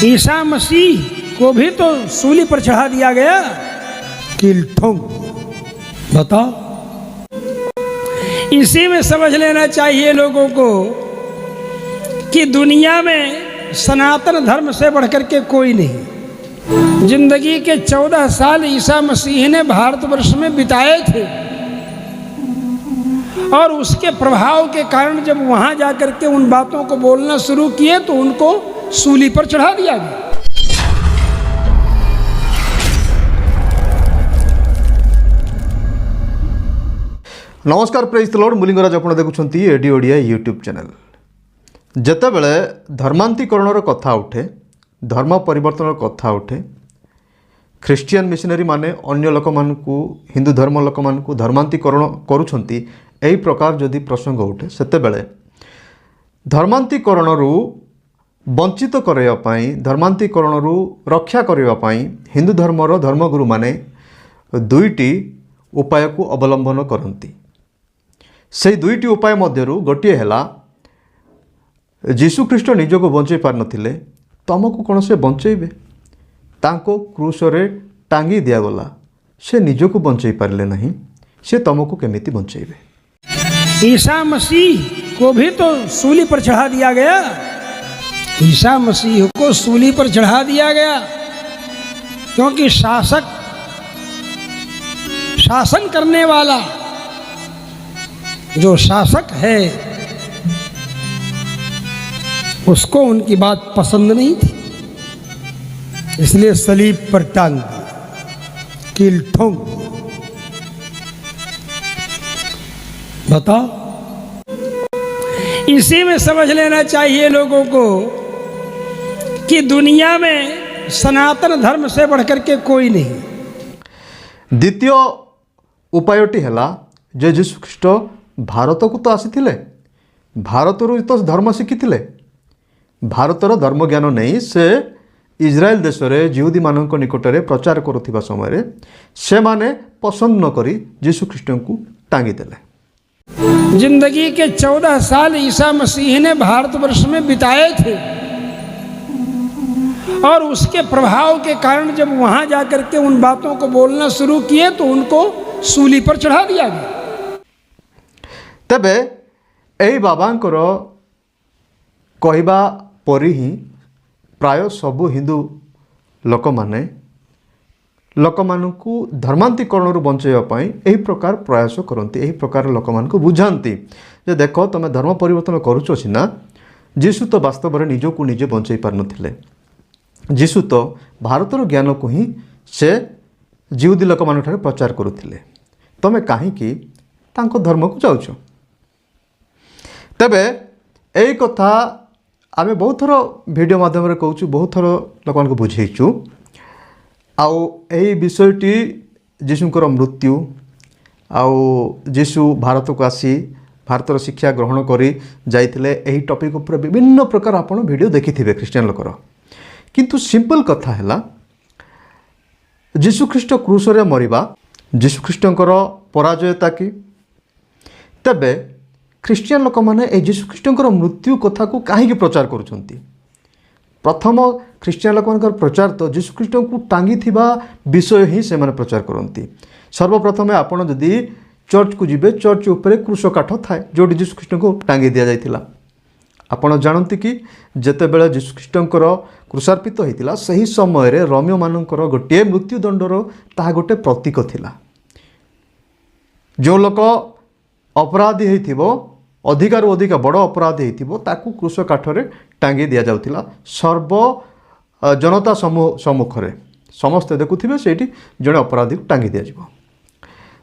ईसा मसीह को भी तो सूली पर चढ़ा दिया गया। किल्ठों बताओ, इसी में समझ लेना चाहिए लोगों को कि दुनिया में सनातन धर्म से बढ़कर के कोई नहीं। जिंदगी के 14 साल ईसा मसीह ने भारतवर्ष में बिताए थे और उसके प्रभाव के कारण जब वहां जाकर के उन बातों को बोलना शुरू किए तो उनको सूली पर चढ़ा दिया गया। नमस्कार, प्रेज द लॉर्ड। मुलिंगराज आपण देखुछंती एडी ओडिया यूट्यूब चैनल। जेतेबेले धर्मांतरीकरणर कथा उठे, धर्म परिवर्तन कथा उठे, ख्रिस्टियन मिशनरी माने अन्य लोक मानकु, हिंदू धर्म लोक मानकु धर्मांतरीकरण करूछंती, एही प्रकार जदि प्रसंग उठे सेतेबेले धर्मांतरीकरणरू वंचित करैया पई, धर्मांतरीकरणरू रक्षा करैया पई हिंदू धर्मर धर्मगुरु माने दुईटी उपाय को अवलंबन करती। से दुईटी उपाय मध्यरु गोटे है जीशु ख्रीष्ट निजको बंचई पार नथिले, तुमको कौन से बंचेबे? तांको क्रूसरे टांगी दियागला, से निजको बंचई पारले नहीं, से तुमको केमिति बंचेबे? ईसा मसीह को भी तो सूली पर चढ़ा दिया गया। ईसा मसीह को सूली पर चढ़ा दिया गया क्योंकि शासन करने वाला जो शासक है उसको उनकी बात पसंद नहीं थी, इसलिए सलीब पर टांग दिया। किल्ठों बताओ, इसी में समझ लेना चाहिए लोगों को कि दुनिया में सनातन धर्म से बढ़कर के कोई नहीं। द्वितीय उपायटी है जे जीशु ख्रीष्ट भारत को तो आसीथिले, भारतरू तो धर्म शिखिथिले, भारतर धर्म ज्ञान नहीं से इज्राएल देश में जिहुदी मानक निकट में प्रचार करुवा समय से माने पसंद न करी जीशु ख्रीष्ट को टांगी देले। जिंदगी के 14 साल ईसा मसीह ने भारतवर्ष में बिताए थे और उसके प्रभाव के कारण जब वहां जाकर के उन बातों को बोलना शुरू किए तो उनको सूली पर चढ़ा दिया गया। तेबे एई बाबांकर कहवा परी ही प्राय सबु हिंदू लोक मानू धर्मांतरीकरण बंचाई यही प्रकार प्रयास करती, यही प्रकार लोक मानू बुझाती जे देख तुम धर्म परिवर्तन करुच सीना, जीशु तो वास्तव में निजको निजे बंचाई पार नथिले। जीशु तो भारतर ज्ञान को ही से जिहुदी लोक मान प्रचार करुथिले, तमे काहीकि तांको धर्म को जाउछ? तेबे एई कथा आमे बहुत थर वीडियो माध्यम रे कहूछु, बहुत थर लोक मान को बुझेइछु। आउ एई विषयटी जीशुंकर मृत्यु आउ जीशु भारत को आसी भारतर शिक्षा ग्रहण करी जाइथिले, एही टॉपिक ऊपर विभिन्न प्रकार आपण वीडियो देखिथिबे ख्रिस्टियन लोकर। किंतु सिंपल कथा है जीशु ख्रीष्ट क्रूसरे मरिबा जीशु ख्रीष्टंकर पराजयता कि? तेबे ख्रिस्टियन लोक माने ए जीशु ख्रीष्टंकर मृत्यु कथा को कहीं प्रचार करुछंती? प्रथम ख्रिस्टियन लोक मानकर प्रचार तो जीशु ख्रीष्ट को टांगी थिबा विषय ही से माने प्रचार करती। सर्वप्रथम आपण जदि चर्च को जिबे, चर्च ऊपर क्रूस काठ थाए जो जीशु ख्रीष्ट को टांगी दिया जाइथिला। आपण जानती कि जेतेबेले जीशु ख्रीष्टंकर क्रूसार्पित होइतिला सही समय रे रोमियो मानकर गोटे मृत्युदंडर ताहा गोटे प्रतीक थिला। जो लोक अपराधी होइथिबो, अधिकार अधिक बड़ अपराधी होइथिबो, ताकू क्रूस काठरे टांगी दिया जाउतिला। सर्व जनता सम्मुख रे समस्ते देखुथिबे सेठी जणे अपराधी को टांगी दिया जिवो।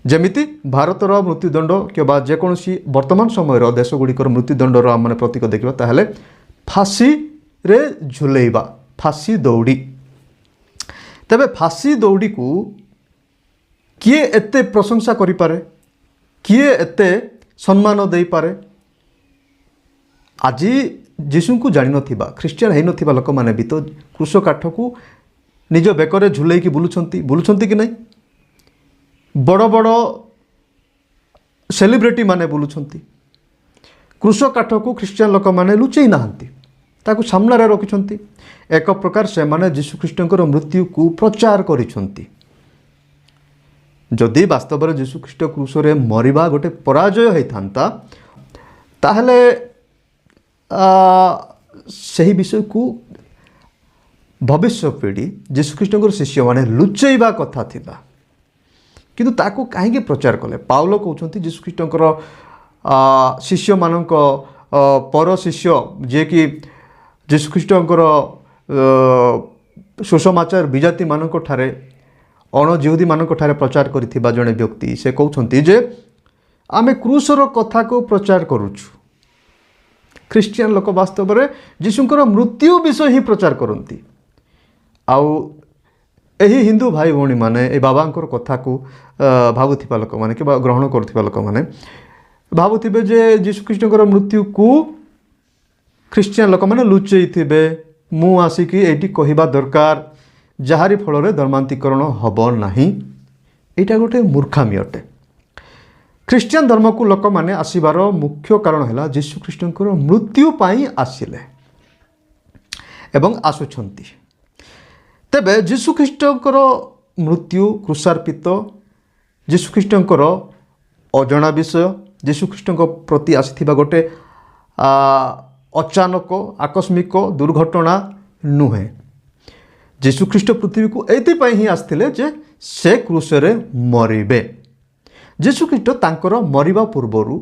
जेमिति भारतर मृत्युदंड कि जेकोसी वर्तमान समय देश गुड़िकर मृत्युदंडर आम मैंने प्रतीक देखा ताहले फांसी रे झुलेइबा, फांसी दौड़ी। तेबे फांसी दौड़ी को किए एते प्रशंसा करि पारे, किए एते सम्मान दे पारे? आज जीशु को जानि नथिबा, ख्रिस्टियन है नथिबा लोक माने भी तो क्रूस काठ को निज बेकरे झुलेई कि बुलुछंती कि नहीं? बड़ बड़ सेलिब्रिटी माने बुलुछंती। क्रूस काठ को ख्रिस्टियन लोक माने लुचेई नाहंती, ତାକୁ ସାମ୍ନାରେ ରଖିଛନ୍ତି। ଏକ ପ୍ରକାର ସେମାନେ ଯୀଶୁଖ୍ରୀଷ୍ଟଙ୍କର ମୃତ୍ୟୁକୁ ପ୍ରଚାର କରିଛନ୍ତି। ଯଦି ବାସ୍ତବରେ ଯୀଶୁଖ୍ରୀଷ୍ଟ କ୍ରୁଶରେ ମରିବା ଗୋଟେ ପରାଜୟ ହୋଇଥାନ୍ତା, ତାହେଲେ ସେହି ବିଷୟକୁ ଭବିଷ୍ୟ ପିଢ଼ି ଯୀଶୁଖ୍ରୀଷ୍ଟଙ୍କର ଶିଷ୍ୟମାନେ ଲୁଚେଇବା କଥା ଥିଲା। କିନ୍ତୁ ତାକୁ କାହିଁକି ପ୍ରଚାର କଲେ? ପାଉଲ କହୁଛନ୍ତି ଯୀଶୁଖ୍ରୀଷ୍ଟଙ୍କର ଶିଷ୍ୟମାନଙ୍କ ପର ଶିଷ୍ୟ, ଯିଏକି ଯୀଶୁଖ୍ରୀଷ୍ଟଙ୍କର ସୁସମାଚାର ବିଜାତିମାନଙ୍କଠାରେ ଅଣଜିହୁଦୀମାନଙ୍କଠାରେ ପ୍ରଚାର କରିଥିବା ଜଣେ ବ୍ୟକ୍ତି, ସେ କହୁଛନ୍ତି ଯେ ଆମେ କ୍ରୁଶର କଥାକୁ ପ୍ରଚାର କରୁଛୁ। ଖ୍ରୀଷ୍ଟିଆନ ଲୋକ ବାସ୍ତବରେ ଯୀଶୁଙ୍କର ମୃତ୍ୟୁ ବିଷୟ ହିଁ ପ୍ରଚାର କରନ୍ତି। ଆଉ ଏହି ହିନ୍ଦୁ ଭାଇ ଭଉଣୀମାନେ ଏ ବାବାଙ୍କର କଥାକୁ ଭାବୁଥିବା ଲୋକମାନେ କିମ୍ବା ଗ୍ରହଣ କରୁଥିବା ଲୋକମାନେ ଭାବୁଥିବେ ଯେ ଯୀଶୁଖ୍ରୀଷ୍ଟଙ୍କର ମୃତ୍ୟୁକୁ ଖ୍ରୀଷ୍ଟିଆନ ଲୋକମାନେ ଲୁଚେଇଥିବେ। ମୁଁ ଆସିକି ଏଇଠି କହିବା ଦରକାର, ଯାହାରି ଫଳରେ ଧର୍ମାନ୍ତରୀକରଣ ହେବ ନାହିଁ। ଏଇଟା ଗୋଟେ ମୂର୍ଖାମି ଅଟେ। ଖ୍ରୀଷ୍ଟିଆନ ଧର୍ମକୁ ଲୋକମାନେ ଆସିବାର ମୁଖ୍ୟ କାରଣ ହେଲା ଯୀଶୁଖ୍ରୀଷ୍ଟଙ୍କର ମୃତ୍ୟୁ ପାଇଁ ଆସିଲେ ଏବଂ ଆସୁଛନ୍ତି। ତେବେ ଯୀଶୁଖ୍ରୀଷ୍ଟଙ୍କର ମୃତ୍ୟୁ, କ୍ରୁଶାର୍ପିତ, ଯୀଶୁଖ୍ରୀଷ୍ଟଙ୍କର ଅଜଣା ବିଷୟ, ଯୀଶୁଖ୍ରୀଷ୍ଟଙ୍କ ପ୍ରତି ଆସିଥିବା ଗୋଟେ ଅଚାନକ ଆକସ୍ମିକ ଦୁର୍ଘଟଣା ନୁହେଁ। ଯୀଶୁଖ୍ରୀଷ୍ଟ ପୃଥିବୀକୁ ଏଇଥିପାଇଁ ହିଁ ଆସିଥିଲେ ଯେ ସେ କ୍ରୁଶରେ ମରିବେ। ଯୀଶୁଖ୍ରୀଷ୍ଟ ତାଙ୍କର ମରିବା ପୂର୍ବରୁ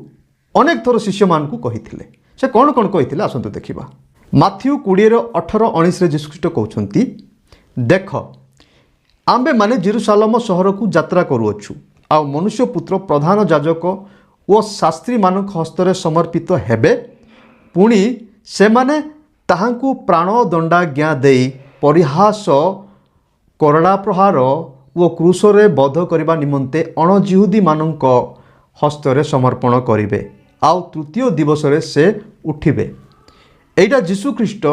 ଅନେକ ଥର ଶିଷ୍ୟମାନଙ୍କୁ କହିଥିଲେ। ସେ କ'ଣ କ'ଣ କହିଥିଲେ ଆସନ୍ତୁ ଦେଖିବା। ମାଥ୍ୟୁ 20:18-19ରେ ଯୀଶୁଖ୍ରୀଷ୍ଟ କହୁଛନ୍ତି, ଦେଖ ଆମ୍ଭେମାନେ ଜେରୁସାଲେମ ସହରକୁ ଯାତ୍ରା କରୁଅଛୁ, ଆଉ ମନୁଷ୍ୟ ପୁତ୍ର ପ୍ରଧାନ ଯାଜକ ଓ ଶାସ୍ତ୍ରୀମାନଙ୍କ ହସ୍ତରେ ସମର୍ପିତ ହେବେ। ପୁଣି ସେମାନେ ତାହାଙ୍କୁ ପ୍ରାଣ ଦଣ୍ଡାଜ୍ଞା ଦେଇ ପରିହାସ, କରଡ଼ା ପ୍ରହାର ଓ କ୍ରୁଶରେ ବଧ କରିବା ନିମନ୍ତେ ଅଣଜିହୁଦୀମାନଙ୍କ ହସ୍ତରେ ସମର୍ପଣ କରିବେ, ଆଉ ତୃତୀୟ ଦିବସରେ ସେ ଉଠିବେ। ଏଇଟା ଯୀଶୁଖ୍ରୀଷ୍ଟ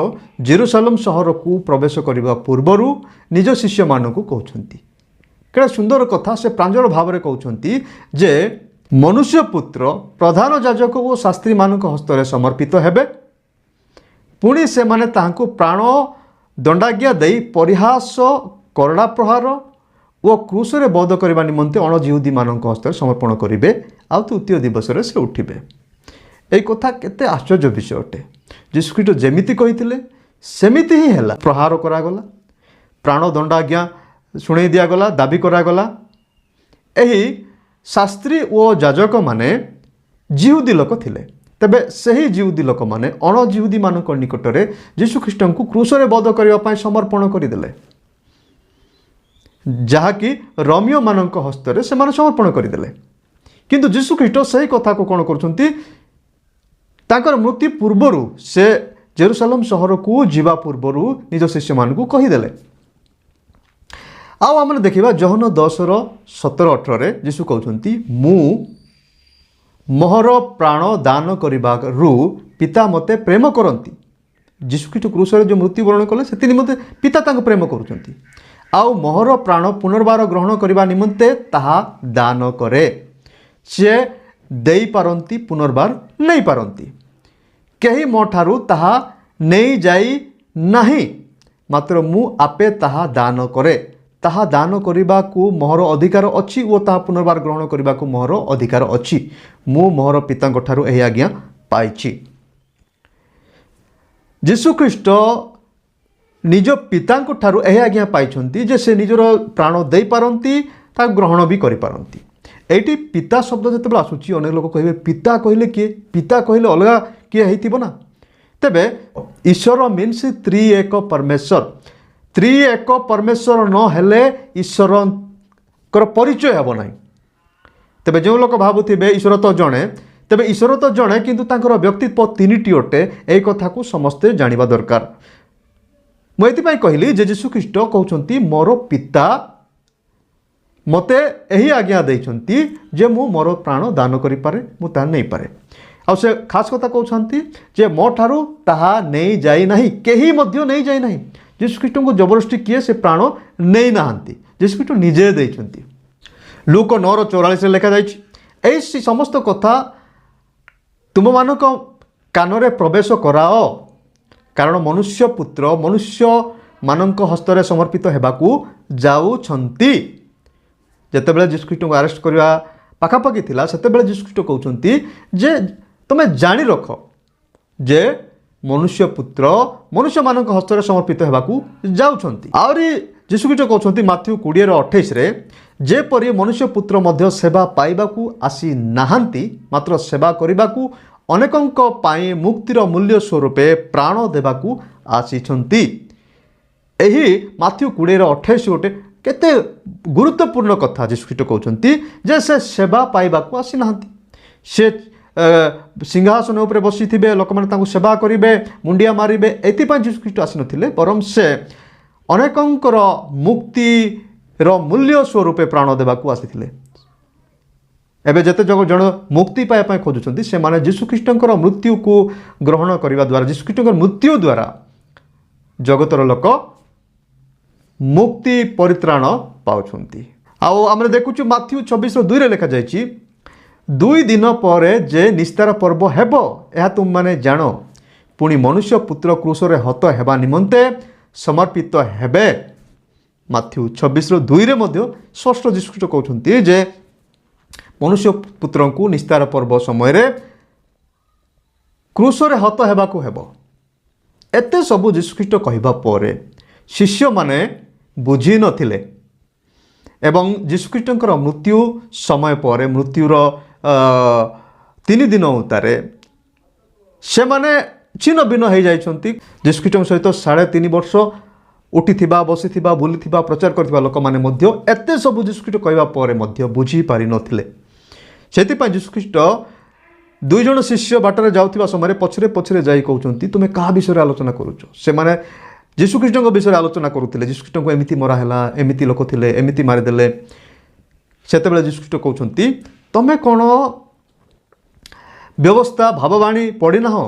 ଜେରୁସାଲେମ ସହରକୁ ପ୍ରବେଶ କରିବା ପୂର୍ବରୁ ନିଜ ଶିଷ୍ୟମାନଙ୍କୁ କହୁଛନ୍ତି। କେଡ଼େ ସୁନ୍ଦର କଥା। ସେ ପ୍ରାଞ୍ଜଳ ଭାବରେ କହୁଛନ୍ତି ଯେ ମନୁଷ୍ୟ ପୁତ୍ର ପ୍ରଧାନ ଯାଜକ ଓ ଶାସ୍ତ୍ରୀମାନଙ୍କ ହସ୍ତରେ ସମର୍ପିତ ହେବେ। ପୁଣି ସେମାନେ ତାହାଙ୍କୁ ପ୍ରାଣ ଦଣ୍ଡାଜ୍ଞା ଦେଇ ପରିହାସ, କରଡ଼ା ପ୍ରହାର ଓ କ୍ରୁଶରେ ବଧ କରିବା ନିମନ୍ତେ ଅଣଜିହୁଦୀମାନଙ୍କ ହସ୍ତରେ ସମର୍ପଣ କରିବେ, ଆଉ ତୃତୀୟ ଦିବସରେ ସେ ଉଠିବେ। এই কথা କେତେ ଆଶ୍ଚର୍ଯ୍ୟ ବିଷୟ ଅଟେ। ଯୀଶୁଖ୍ରୀଷ୍ଟ ଯେମିତି କହିଥିଲେ ସେମିତି ହିଁ ହେଲା। ପ୍ରହାର କରାଗଲା, ପ୍ରାଣ ଦଣ୍ଡାଜ୍ଞା ଶୁଣେଇ ଦିଆଗଲା, ଦାବି କରାଗଲା। ଏହି ଶାସ୍ତ୍ରୀ ଓ ଯାଜକମାନେ ଜିହୁଦୀ ଲୋକ ଥିଲେ। ତେବେ ସେହି ଜିହୁଦୀ ଲୋକମାନେ ଅଣଜିହୁଦୀମାନଙ୍କ ନିକଟରେ ଯୀଶୁଖ୍ରୀଷ୍ଟଙ୍କୁ କ୍ରୁଶରେ ବଧ କରିବା ପାଇଁ ସମର୍ପଣ କରିଦେଲେ, ଯାହାକି ରୋମୀୟମାନଙ୍କ ହସ୍ତରେ ସେମାନେ ସମର୍ପଣ କରିଦେଲେ। କିନ୍ତୁ ଯୀଶୁଖ୍ରୀଷ୍ଟ ସେହି କଥାକୁ କ'ଣ କରୁଛନ୍ତି? ତାଙ୍କର ମୃତ୍ୟୁ ପୂର୍ବରୁ, ସେ ଜେରୁସାଲେମ ସହରକୁ ଯିବା ପୂର୍ବରୁ ନିଜ ଶିଷ୍ୟମାନଙ୍କୁ କହିଦେଲେ। ଆଉ ଆମେ ଦେଖିବା ଜହନ 10:17-18ରେ ଯୀଶୁ କହୁଛନ୍ତି, ମୁଁ ମୋହର ପ୍ରାଣ ଦାନ କରିବାରୁ ପିତା ମୋତେ ପ୍ରେମ କରନ୍ତି। ଯୀଶୁଖ୍ରୀଷ୍ଟ କ୍ରୁଶରେ ଯେଉଁ ମୃତ୍ୟୁବରଣ କଲେ ସେଥି ନିମନ୍ତେ ପିତା ତାଙ୍କୁ ପ୍ରେମ କରୁଛନ୍ତି। ଆଉ ମୋହର ପ୍ରାଣ ପୁନର୍ବାର ଗ୍ରହଣ କରିବା ନିମନ୍ତେ ତାହା ଦାନ କରେ। ସିଏ ଦେଇପାରନ୍ତି, ପୁନର୍ବାର ନେଇପାରନ୍ତି। କେହି ମୋ ଠାରୁ ତାହା ନେଇଯାଇ ନାହିଁ, ମାତ୍ର ମୁଁ ଆପେ ତାହା ଦାନ କରେ। ତାହା ଦାନ କରିବାକୁ ମୋହର ଅଧିକାର ଅଛି ଓ ତାହା ପୁନର୍ବାର ଗ୍ରହଣ କରିବାକୁ ମୋହର ଅଧିକାର ଅଛି। ମୁଁ ମୋହର ପିତାଙ୍କ ଠାରୁ ଏହି ଆଜ୍ଞା ପାଇଛି। ଯୀଶୁଖ୍ରୀଷ୍ଟ ନିଜ ପିତାଙ୍କ ଠାରୁ ଏହି ଆଜ୍ଞା ପାଇଛନ୍ତି ଯେ ସେ ନିଜର ପ୍ରାଣ ଦେଇପାରନ୍ତି, ତାକୁ ଗ୍ରହଣ ବି କରିପାରନ୍ତି। এইটি পিতা শব্দ যেতবে আসুচি অনেক লোক কহবে পিতা কহিলে কিয়ে? পিতা কহিলে অলগা কিয়ে হইতিব না? তেবে ঈশ্বর মিন্স ত্রি এক পরমেশ্বর। ত্রি এক পরমেশ্বর ন হেলে ঈশ্বরଙ୍କର ପରିଚୟ ହେବ ନାହିଁ। ତେବେ ଯେଉଁ ଲୋକ ଭାବୁଥିବେ ଈଶ୍ୱର ତ ଜଣେ, ତେବେ ଈଶ୍ୱର ତ ଜଣେ କିନ୍ତୁ ତାଙ୍କର ବ୍ୟକ୍ତିତ୍ୱ ତିନିଟି ଅଟେ, ଏହି କଥାକୁ ସମସ୍ତେ ଜାଣିବା ଦରକାର। ମୁଁ ଏଥିପାଇଁ କହିଲି ଯେ ଯୀଶୁଖ୍ରୀଷ୍ଟ କହୁଛନ୍ତି ମୋର ପିତା ମୋତେ ଏହି ଆଜ୍ଞା ଦେଇଛନ୍ତି ଯେ ମୁଁ ମୋର ପ୍ରାଣ ଦାନ କରିପାରେ, ମୁଁ ତାହା ନେଇପାରେ। ଆଉ ସେ ଖାସ୍ କଥା କହୁଛନ୍ତି ଯେ ମୋ ଠାରୁ ତାହା ନେଇଯାଇ ନାହିଁ, କେହି ମଧ୍ୟ ନେଇଯାଇ ନାହିଁ। ଯୀଶୁଖ୍ରୀଷ୍ଟଙ୍କୁ ଜବରଦସ୍ତି କିଏ ସେ ପ୍ରାଣ ନେଇନାହାନ୍ତି, ଯୀଶୁଖ୍ରୀଷ୍ଟ ନିଜେ ଦେଇଛନ୍ତି। ଲୁକ 9:44 ଲେଖାଯାଇଛି, ଏହି ସମସ୍ତ କଥା ତୁମମାନଙ୍କ କାନରେ ପ୍ରବେଶ କରାଅ, କାରଣ ମନୁଷ୍ୟ ପୁତ୍ର ମନୁଷ୍ୟମାନଙ୍କ ହସ୍ତରେ ସମର୍ପିତ ହେବାକୁ ଯାଉଛନ୍ତି। ଯେତେବେଳେ ଯୀଶୁଖ୍ରୀଷ୍ଟଙ୍କୁ ଆରେଷ୍ଟ କରିବା ପାଖାପାଖି ଥିଲା ସେତେବେଳେ ଯୀଶୁଖ୍ରୀଷ୍ଟ କହୁଛନ୍ତି ଯେ ତୁମେ ଜାଣି ରଖ ଯେ ମନୁଷ୍ୟ ପୁତ୍ର ମନୁଷ୍ୟମାନଙ୍କ ହସ୍ତରେ ସମର୍ପିତ ହେବାକୁ ଯାଉଛନ୍ତି। ଆହୁରି ଯୀଶୁଖ୍ରୀଷ୍ଟ କହୁଛନ୍ତି ମାଥ୍ୟୁ 20:28 ଯେପରି ମନୁଷ୍ୟ ପୁତ୍ର ମଧ୍ୟ ସେବା ପାଇବାକୁ ଆସି ନାହାନ୍ତି ମାତ୍ର ସେବା କରିବାକୁ ଅନେକଙ୍କ ପାଇଁ ମୁକ୍ତିର ମୂଲ୍ୟ ସ୍ୱରୂପେ ପ୍ରାଣ ଦେବାକୁ ଆସିଛନ୍ତି। ଏହି ମାଥ୍ୟୁ 20:28 ଗୋଟେ କେତେ ଗୁରୁତ୍ୱପୂର୍ଣ୍ଣ କଥା ଯୀଶୁଖ୍ରୀଷ୍ଟ କହୁଛନ୍ତି ଯେ ସେ ସେବା ପାଇବାକୁ ଆସିନାହାନ୍ତି। ସେ ସିଂହାସନ ଉପରେ ବସିଥିବେ, ଲୋକମାନେ ତାଙ୍କୁ ସେବା କରିବେ, ମୁଣ୍ଡିଆ ମାରିବେ, ଏଥିପାଇଁ ଯୀଶୁଖ୍ରୀଷ୍ଟ ଆସିନଥିଲେ, ବରଂ ସେ ଅନେକଙ୍କର ମୁକ୍ତିର ମୂଲ୍ୟ ସ୍ୱରୂପେ ପ୍ରାଣ ଦେବାକୁ ଆସିଥିଲେ। ଏବେ ଯେତେ ଜଣ ମୁକ୍ତି ପାଇବା ପାଇଁ ଖୋଜୁଛନ୍ତି ସେମାନେ ଯୀଶୁଖ୍ରୀଷ୍ଟଙ୍କର ମୃତ୍ୟୁକୁ ଗ୍ରହଣ କରିବା ଦ୍ୱାରା ଯୀଶୁଖ୍ରୀଷ୍ଟଙ୍କର ମୃତ୍ୟୁ ଦ୍ୱାରା ଜଗତର ଲୋକ ମୁକ୍ତି ପରିତ୍ରାଣ ପାଉଛନ୍ତି। ଆଉ ଆମେ ଦେଖୁଛୁ ମାଥ୍ୟୁ 24:2 ଲେଖାଯାଇଛି 2 ଦିନ ପରେ ଯେ ନିସ୍ତାର ପର୍ବ ହେବ ଏହା ତୁମମାନେ ଜାଣ, ପୁଣି ମନୁଷ୍ୟ ପୁତ୍ର କ୍ରୁଶରେ ହତ ହେବା ନିମନ୍ତେ ସମର୍ପିତ ହେବେ। ମାଥ୍ୟୁ 24:2 ମଧ୍ୟ ସ୍ପଷ୍ଟ ଯୀଶୁଖ୍ରୀଷ୍ଟ କହୁଛନ୍ତି ଯେ ମନୁଷ୍ୟ ପୁତ୍ରଙ୍କୁ ନିସ୍ତାର ପର୍ବ ସମୟରେ କ୍ରୁଶରେ ହତ ହେବାକୁ ହେବ। ଏତେ ସବୁ ଯୀଶୁଖ୍ରୀଷ୍ଟ କହିବା ପରେ ଶିଷ୍ୟମାନେ ବୁଝି ନଥିଲେ ଏବଂ ଯୀଶୁଖ୍ରୀଷ୍ଟଙ୍କର ମୃତ୍ୟୁ ସମୟ ପରେ ମୃତ୍ୟୁର 3 ଦିନ ଉତ୍ତାରେ ସେମାନେ ଛିନ୍ନ ଭିନ୍ନ ହୋଇଯାଇଛନ୍ତି। ଯୀଶୁଖ୍ରୀଷ୍ଟଙ୍କ ସହିତ 3.5 ବର୍ଷ ଉଠିଥିବା, ବସିଥିବା, ବୁଲିଥିବା, ପ୍ରଚାର କରିଥିବା ଲୋକମାନେ ମଧ୍ୟ ଏତେ ସବୁ ଯୀଶୁଖ୍ରୀଷ୍ଟ କହିବା ପରେ ମଧ୍ୟ ବୁଝିପାରିନଥିଲେ। ସେଥିପାଇଁ ଯୀଶୁଖ୍ରୀଷ୍ଟ 2 ଜଣ ଶିଷ୍ୟ ବାଟରେ ଯାଉଥିବା ସମୟରେ ପଛରେ ପଛରେ ଯାଇ କହୁଛନ୍ତି ତୁମେ କାହା ବିଷୟରେ ଆଲୋଚନା କରୁଛ? ସେମାନେ ଯୀଶୁଖ୍ରୀଷ୍ଟଙ୍କ ବିଷୟରେ ଆଲୋଚନା କରୁଥିଲେ। ଯୀଶୁଖ୍ରୀଷ୍ଟଙ୍କୁ ଏମିତି ମରା ହେଲା, ଏମିତି ଲୋକ ଥିଲେ, ଏମିତି ମାରିଦେଲେ। ସେତେବେଳେ ଯୀଶୁଖ୍ରୀଷ୍ଟ କହୁଛନ୍ତି ତମେ କ'ଣ ବ୍ୟବସ୍ଥା ଭାବବାଣୀ ପଢ଼ିନାହଁ?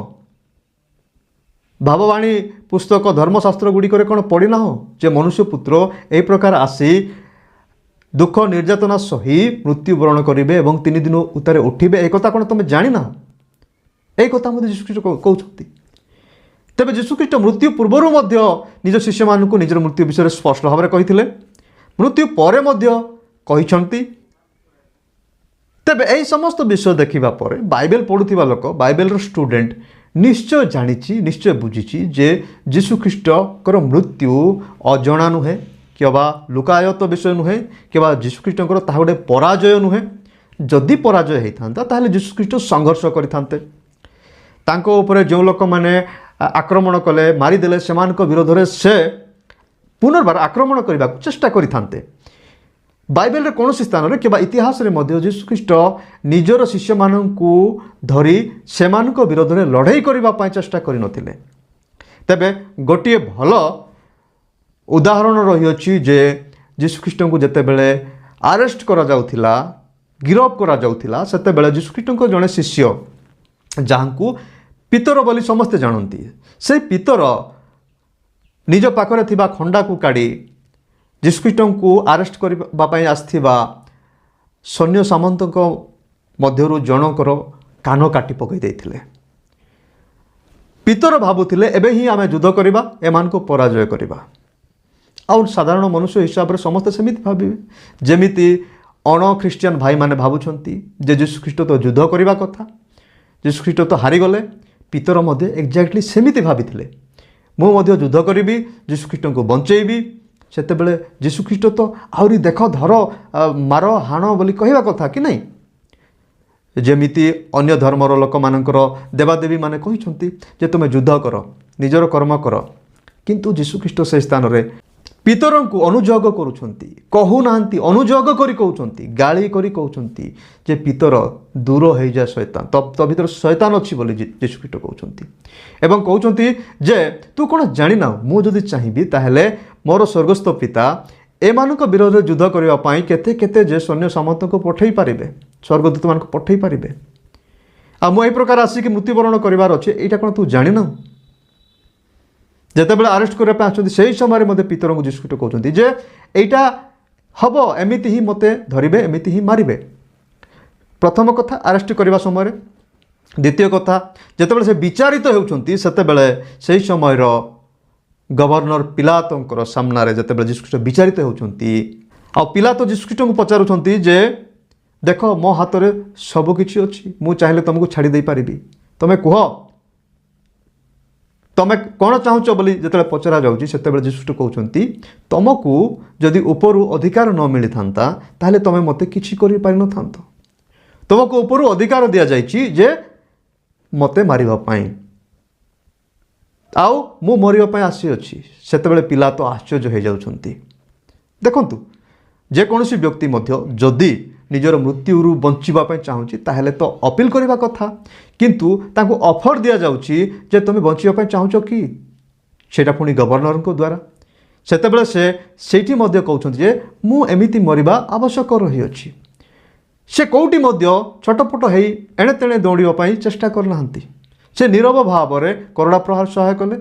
ଭାବବାଣୀ ପୁସ୍ତକ ଧର୍ମଶାସ୍ତ୍ର ଗୁଡ଼ିକରେ କ'ଣ ପଢ଼ିନାହଁ ଯେ ମନୁଷ୍ୟ ପୁତ୍ର ଏହି ପ୍ରକାର ଆସି ଦୁଃଖ ନିର୍ଯାତନା ସହି ମୃତ୍ୟୁବରଣ କରିବେ ଏବଂ 3 ଦିନ ଉତ୍ତାରେ ଉଠିବେ? এই କଥା କ'ଣ ତୁମେ ଜାଣିନାହଁ? এই କଥା ମଧ୍ୟ ଯୀଶୁଖ୍ରୀଷ୍ଟ କହୁଛନ୍ତି। ତେବେ ଯୀଶୁଖ୍ରୀଷ୍ଟ ମୃତ୍ୟୁ ପୂର୍ବରୁ ମଧ୍ୟ ନିଜ ଶିଷ୍ୟମାନଙ୍କୁ ନିଜର ମୃତ୍ୟୁ ବିଷୟରେ ସ୍ପଷ୍ଟ ଭାବରେ କହିଥିଲେ, ମୃତ୍ୟୁ ପରେ ମଧ୍ୟ କହିଛନ୍ତି। ତେବେ ଏହି ସମସ୍ତ ବିଷୟ ଦେଖିବା ପରେ ବାଇବେଲ ପଢ଼ୁଥିବା ଲୋକ, ବାଇବେଲର ଷ୍ଟୁଡେଣ୍ଟ ନିଶ୍ଚୟ ଜାଣିଛି, ନିଶ୍ଚୟ ବୁଝିଛି ଯେ ଯୀଶୁଖ୍ରୀଷ୍ଟଙ୍କର ମୃତ୍ୟୁ ଅଜଣା ନୁହେଁ, କିମ୍ବା ଲୁକାୟତ ବିଷୟ ନୁହେଁ, କିମ୍ବା ଯୀଶୁଖ୍ରୀଷ୍ଟଙ୍କର ତାହା ଗୋଟେ ପରାଜୟ ନୁହେଁ। ଯଦି ପରାଜୟ ହେଇଥାନ୍ତା ତାହେଲେ ଯୀଶୁଖ୍ରୀଷ୍ଟ ସଂଘର୍ଷ କରିଥାନ୍ତେ। ତାଙ୍କ ଉପରେ ଯେଉଁ ଲୋକମାନେ ଆକ୍ରମଣ କଲେ, ମାରିଦେଲେ, ସେମାନଙ୍କ ବିରୋଧରେ ସେ ପୁନର୍ବାର ଆକ୍ରମଣ କରିବାକୁ ଚେଷ୍ଟା କରିଥାନ୍ତେ। ବାଇବେଲରେ କୌଣସି ସ୍ଥାନରେ କିମ୍ବା ଇତିହାସରେ ମଧ୍ୟ ଯୀଶୁଖ୍ରୀଷ୍ଟ ନିଜର ଶିଷ୍ୟମାନଙ୍କୁ ଧରି ସେମାନଙ୍କ ବିରୋଧରେ ଲଢ଼େଇ କରିବା ପାଇଁ ଚେଷ୍ଟା କରିନଥିଲେ। ତେବେ ଗୋଟିଏ ଭଲ ଉଦାହରଣ ରହିଅଛି ଯେ ଯୀଶୁଖ୍ରୀଷ୍ଟଙ୍କୁ ଯେତେବେଳେ ଆରେଷ୍ଟ କରାଯାଉଥିଲା, ଗିରଫ କରାଯାଉଥିଲା, ସେତେବେଳେ ଯୀଶୁଖ୍ରୀଷ୍ଟଙ୍କ ଜଣେ ଶିଷ୍ୟ ଯାହାଙ୍କୁ ପିତର ବୋଲି ସମସ୍ତେ ଜାଣନ୍ତି, ସେହି ପିତର ନିଜ ପାଖରେ ଥିବା ଖଣ୍ଡାକୁ କାଢ଼ି ଯୀଶୁଖ୍ରୀଷ୍ଟଙ୍କୁ ଆରେଷ୍ଟ କରିବା ପାଇଁ ଆସିଥିବା ସୈନ୍ୟ ସାମନ୍ତଙ୍କ ମଧ୍ୟରୁ ଜଣଙ୍କର କାନ କାଟି ପକାଇ ଦେଇଥିଲେ। ପିତର ଭାବୁଥିଲେ ଏବେ ହିଁ ଆମେ ଯୁଦ୍ଧ କରିବା, ଏମାନଙ୍କୁ ପରାଜୟ କରିବା। ଆଉ ସାଧାରଣ ମନୁଷ୍ୟ ହିସାବରେ ସମସ୍ତେ ସେମିତି ଭାବିବେ, ଯେମିତି ଅଣ ଖ୍ରୀଷ୍ଟିଆନ ଭାଇମାନେ ଭାବୁଛନ୍ତି ଯେ ଯୀଶୁଖ୍ରୀଷ୍ଟ ତ ଯୁଦ୍ଧ କରିବା କଥା, ଯୀଶୁଖ୍ରୀଷ୍ଟ ତ ହାରିଗଲେ। ପିତର ମଧ୍ୟ ଏକ୍ଜାକ୍ଟଲି ସେମିତି ଭାବିଥିଲେ, ମୁଁ ମଧ୍ୟ ଯୁଦ୍ଧ କରିବି, ଯୀଶୁଖ୍ରୀଷ୍ଟଙ୍କୁ ବଞ୍ଚେଇବି। ସେତେବେଳେ ଯୀଶୁଖ୍ରୀଷ୍ଟ ତ ଆହୁରି ଦେଖ, ଧର, ମାର, ହାଣ ବୋଲି କହିବା କଥା କି ନାହିଁ? ଯେମିତି ଅନ୍ୟ ଧର୍ମର ଲୋକମାନଙ୍କର ଦେବାଦେବୀମାନେ କହିଛନ୍ତି ଯେ ତୁମେ ଯୁଦ୍ଧ କର, ନିଜର କର୍ମ କର, କିନ୍ତୁ ଯୀଶୁଖ୍ରୀଷ୍ଟ ସେହି ସ୍ଥାନରେ ପିତରଙ୍କୁ ଅନୁଯୋଗ କରୁଛନ୍ତି, କହୁନାହାନ୍ତି, ଅନୁଯୋଗ କରି କହୁଛନ୍ତି, ଗାଳି କରି କହୁଛନ୍ତି ଯେ ପିତର ଦୂର ହେଇଯାଏ ଶୈତାନ, ତ ଭିତରେ ଶୈତାନ ଅଛି ବୋଲି ଯୀଶୁଖ୍ରୀଷ୍ଟ କହୁଛନ୍ତି। ଏବଂ କହୁଛନ୍ତି ଯେ ତୁ କ'ଣ ଜାଣିନାହୁ, ମୁଁ ଯଦି ଚାହିଁବି ତାହେଲେ ମୋର ସ୍ୱର୍ଗସ୍ଥ ପିତା ଏମାନଙ୍କ ବିରୋଧରେ ଯୁଦ୍ଧ କରିବା ପାଇଁ କେତେ କେତେ ଯେ ସୈନ୍ୟ ସାମନ୍ତଙ୍କୁ ପଠାଇ ପାରିବେ, ସ୍ୱର୍ଗଦୂତମାନଙ୍କୁ ପଠାଇ ପାରିବେ। ଆଉ ମୁଁ ଏହି ପ୍ରକାର ଆସିକି ମୃତ୍ୟୁବରଣ କରିବାର ଅଛି, ଏଇଟା କ'ଣ ତୁ ଜାଣିନାହୁ? ଯେତେବେଳେ ଆରେଷ୍ଟ କରିବା ପାଇଁ ଆସୁଛନ୍ତି ସେହି ସମୟରେ ମଧ୍ୟ ପିତରଙ୍କୁ ଯୀଶୁଖ୍ରୀଷ୍ଟ କହୁଛନ୍ତି ଯେ ଏଇଟା ହେବ, ଏମିତି ହିଁ ମୋତେ ଧରିବେ, ଏମିତି ହିଁ ମାରିବେ। ପ୍ରଥମ କଥା, ଆରେଷ୍ଟ କରିବା ସମୟରେ द्वितीय कथा जितेबाला से विचारित होउछंती सेतेबेले सेही समयर गवर्नर पिलातोंकर सामने जितेबाला जीशुख्रीष्ट विचारित होउछंती आ पिलातो जीशुख्रीष्ट को पचारुछंती जे देख मो हाथ में सबकिछि अछि मु चाहिले तुमको छाड़ी दे पारिबी तमे कह तमे कौन चाहूच बोली जिते पचरा जाऊँगी से जीशुख्रीष्ट कहते तुमको जदि उपरू अधिकार न मिली था ताहले तमे मते किछि करि पारि न थांतो तुमको उपरू अधिकार दिया जाइछि जे मते मारिबा पई आउ मु मरिबा पई आसी अछि सेतेबेले पिला तो आश्चर्य हो जाउछंती देखंतु जे कोनोसी व्यक्ति मध्य जदि निजर मृत्यु बंचापी चाहूँगी ताहले तो अपील करने कथा किंतु तांको ऑफर दिया जाउची जे तुम बंचापी चाहूच कि सेटा पुणी गवर्नर को द्वारा सेतेबेले सेठी मध्य कहउछंती जे मु एमिति मरिबा आवश्यक रही अछि से कोउटी मध्य छटपट हेई एणे तेणे दौड़िबा पई चेष्टा करनाहांती से नीरव भाव में करुणा प्रहार सहाय कले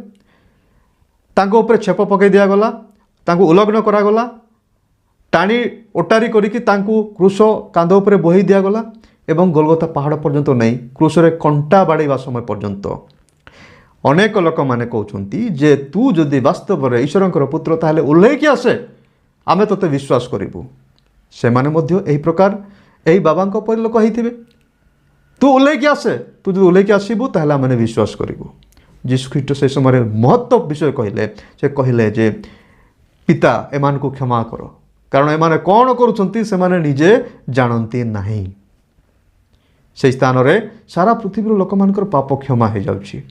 तांको ऊपर छेप पकई दिया गला तांको उलग्न करागला टाणी ओटारी करिकी तांको क्रूस कांध उपरे बोही दियागला एवं गोलगोथा पहाड़ पर्यंत नहीं क्रूसरे कंटा बाड़ेवा समय पर्यंत अनेक लोक मैंने कहते जे तू जदि वास्तव में ईश्वर पुत्र ताहले ओह्लैकी आसे आमे तोते विश्वास करिबु से माने मध्य एही प्रकार एही बाबांको परि लोक होइथिबे तू ओह्लैकी आसे तू जदि ओह्लैकी आसीबु ताहले आमे विश्वास करिबु जीशुख्रीष्ट से समय महत्व विषय कहले से कहले जे पिता एमान को क्षमा करो कारण एमाने कौन करुछंती से माने निजे जानती नहीं से स्थान रे सारा पृथ्वी लोक मानकर पाप क्षमा हो जाउछि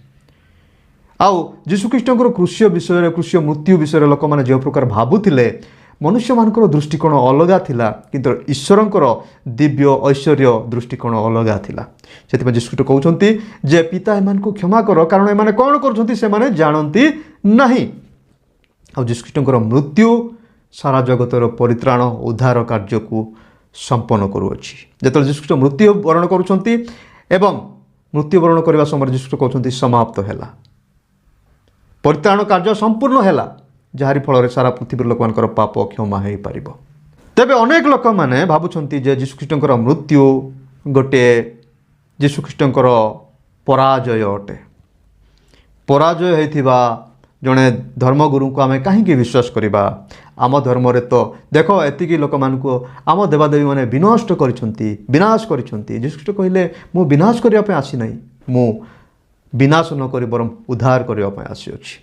आउ जीशुख्रीष्टଙ୍କର क्रूस्य विषय क्रूस्य मृत्यु विषय लोक माने जे प्रकार भाबुथिले मनुष्य मानकर दृष्टिकोण अलगा थिला किंतु ईश्वरଙ୍କର दिव्य ऐश्वर्य दृष्टिकोण अलगा थिला सेति जीशुख्रीष्ट कहउछंती जे पिता एमान को क्षमा करो कारण एमाने कौन करुछंती से माने जानती नहीं आउ जीशुख्रीष्टଙ୍କର मृत्यु सारा जगतर परित्राण उद्धार कार्य को संपन्न करुअछि जेतले जीशुख्रीष्ट मृत्यु वरण करुछंती एवं मृत्यु वरण करबा समय जीशुख्रीष्ट कहउछंती समाप्त हैला परित्राण कार्य संपूर्ण हैला जहारी फल सारा पृथ्वी लोक मानकर पाप क्षमा हो पारिबो तेबे अनेक लोक माने भाबुछंती जे जीशुख्रीष्टଙ୍କର मृत्यु गोटे जीशुख्रीष्टଙ୍କର पराजय अटे पराजय होइथिबा जड़े धर्मगुरु को आम कहीं विश्वास करवा आम धर्म रे तो देख एतिकी लोक मान आम देवादेवी मैंने विनष्ट विनाश कर जीशुख्रीष्ट कहले मु विनाश करने आसी ना मु विनाश न करी बरम उद्धार करने आसी अच्छी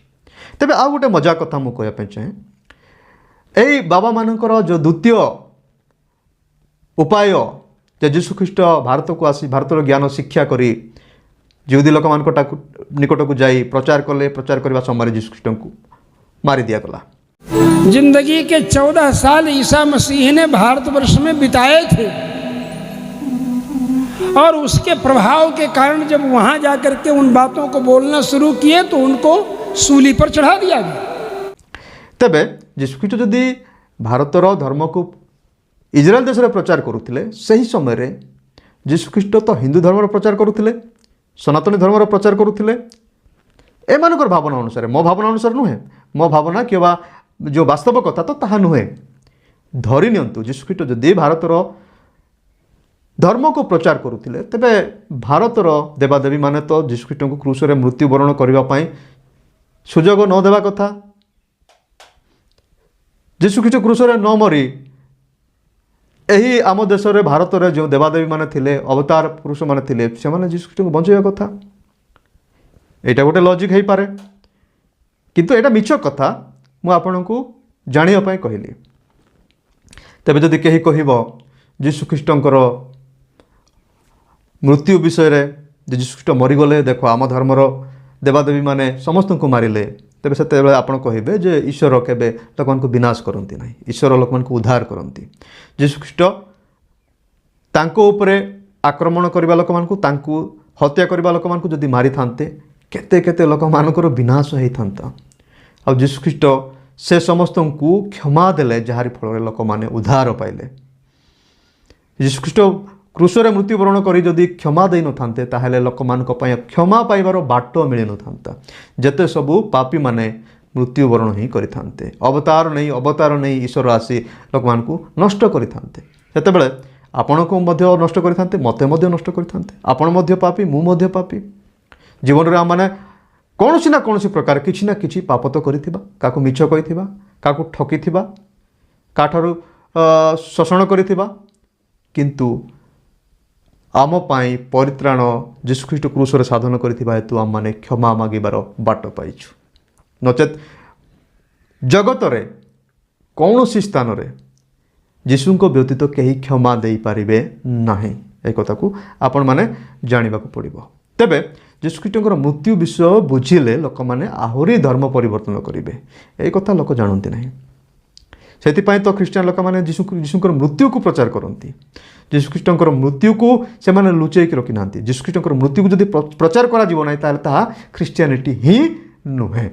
तेबे आ गोटे मजा कथा मु कहया चाहे यही बाबा मानकर जो द्वितीय उपाय जे जीशुख्रीष्ट भारत को आसी भारतर ज्ञान शिक्षा करी यहूदी लोक मान निकट को जाई प्रचार कले प्रचार करने समय जीशुख्रीष्ट को मारी दिया गला जिंदगी के 14 साल ईसा मसीह ने भारतवर्ष में बिताए थे और उसके प्रभाव के कारण जब वहां जाकर के उन बातों को बोलना शुरू किए तो उनको सूली पर चढ़ा दिया गया तेबे जीशुख्रीष्ट जदि भारतर धर्म को इजराइल देश में प्रचार करुथिले सही समय रे जीशुख्रीष्ट तो हिंदू धर्म प्रचार करुथिले सनातनी धर्म प्रचार करुथिले एमानकर भावना अनुसार मो भावना अनुसार नुहे मो भावना कि जो वास्तव कथा तो ताहा नुहे धरी नियंतु जीशुख्रीष्ट जदि भारतर धर्म को प्रचार करुथिले तेबे भारतर देवादेवी माने तो जीशुख्रीष्ट को क्रूस रे मृत्यु वरण करबा पई सुजोग न देवा कथा जीशुख्रीष्ट क्रूस रे न मरी यही आम देश में भारत में जो देवादेवी माने थिले अवतार पुरुष माने थिले से माने जीशुख्रीष्ट को बंचाइबा कथा एटा गोटे लॉजिक हो पारे किंतु एटा मिछ कथा मु आपनकु जानिया पई कहली तबे जदि केही कहिबो जीशुख्रीष्टଙ୍କର मृत्यु विषय रे जीशुख्रीष्ट मरीगले देखो आम धर्मर देवादेवी माने समस्त को मारिले तेरे से आप कहे जे ईश्वर केबे लोक मान को विनाश करती ना ईश्वर लोक मान को उद्धार करती जीशुख्रीष्ट तांको उपरे आक्रमण करबा लोक मान को हत्या करबा लोक मान को जदि मारी थांते केते केते लोक मानकर विनाश होई थांता आ जीशुख्रीष्ट से समस्त को क्षमा देले जहारी फल लोक माने उद्धार पाइले जीशुख्रीष्ट क्रूसरे मृत्युवरण करी जदि क्षमा दे न थांते ताहले लोक मान क्षमा पाइबार बाट मिल न थांता जेते सबु पापी माने मृत्युवरण ही करि थांते अवतार नहीं ईश्वर आसी लोक मान को नष्ट करि थांते सेतेबेले ଆପଣଙ୍କୁ ମଧ୍ୟ ନଷ୍ଟ କରିଥାନ୍ତେ, ମୋତେ ମଧ୍ୟ ନଷ୍ଟ କରିଥାନ୍ତେ। ଆପଣ ମଧ୍ୟ ପାପୀ, ମୁଁ ମଧ୍ୟ ପାପୀ। ଜୀବନରେ ଆମମାନେ କୌଣସି ନା କୌଣସି ପ୍ରକାର କିଛି ନା କିଛି ପାପ ତ କରିଥିବା, କାହାକୁ ମିଛ କହିଥିବା, କାହାକୁ ଠକିଥିବା, କାହାଠାରୁ ଶୋଷଣ କରିଥିବା, କିନ୍ତୁ ଆମ ପାଇଁ ପରିତ୍ରାଣ ଯୀଶୁଖ୍ରୀଷ୍ଟ କ୍ରୁଶରେ ସାଧନ କରିଥିବା ହେତୁ ଆମମାନେ କ୍ଷମା ମାଗିବାର ବାଟ ପାଇଛୁ। ନଚେତ୍ ଜଗତରେ କୌଣସି ସ୍ଥାନରେ ଯୀଶୁଙ୍କ ବ୍ୟତୀତ କେହି କ୍ଷମା ଦେଇପାରିବେ ନାହିଁ। ଏ କଥାକୁ ଆପଣମାନେ ଜାଣିବାକୁ ପଡ଼ିବ। ତେବେ ଯୀଶୁଖ୍ରୀଷ୍ଟଙ୍କର ମୃତ୍ୟୁ ବିଷୟ ବୁଝିଲେ ଲୋକମାନେ ଆହୁରି ଧର୍ମ ପରିବର୍ତ୍ତନ କରିବେ। ଏହି କଥା ଲୋକ ଜାଣନ୍ତି ନାହିଁ। ସେଥିପାଇଁ ତ ଖ୍ରୀଷ୍ଟିଆନ ଲୋକମାନେ ଯୀଶୁଙ୍କର ମୃତ୍ୟୁକୁ ପ୍ରଚାର କରନ୍ତି। ଯୀଶୁଖ୍ରୀଷ୍ଟଙ୍କର ମୃତ୍ୟୁକୁ ସେମାନେ ଲୁଚେଇକି ରଖିନାହାନ୍ତି। ଯୀଶୁଖ୍ରୀଷ୍ଟଙ୍କର ମୃତ୍ୟୁକୁ ଯଦି ପ୍ରଚାର କରାଯିବ ନାହିଁ ତାହେଲେ ତାହା ଖ୍ରୀଷ୍ଟିଆନିଟି ହିଁ ନୁହେଁ।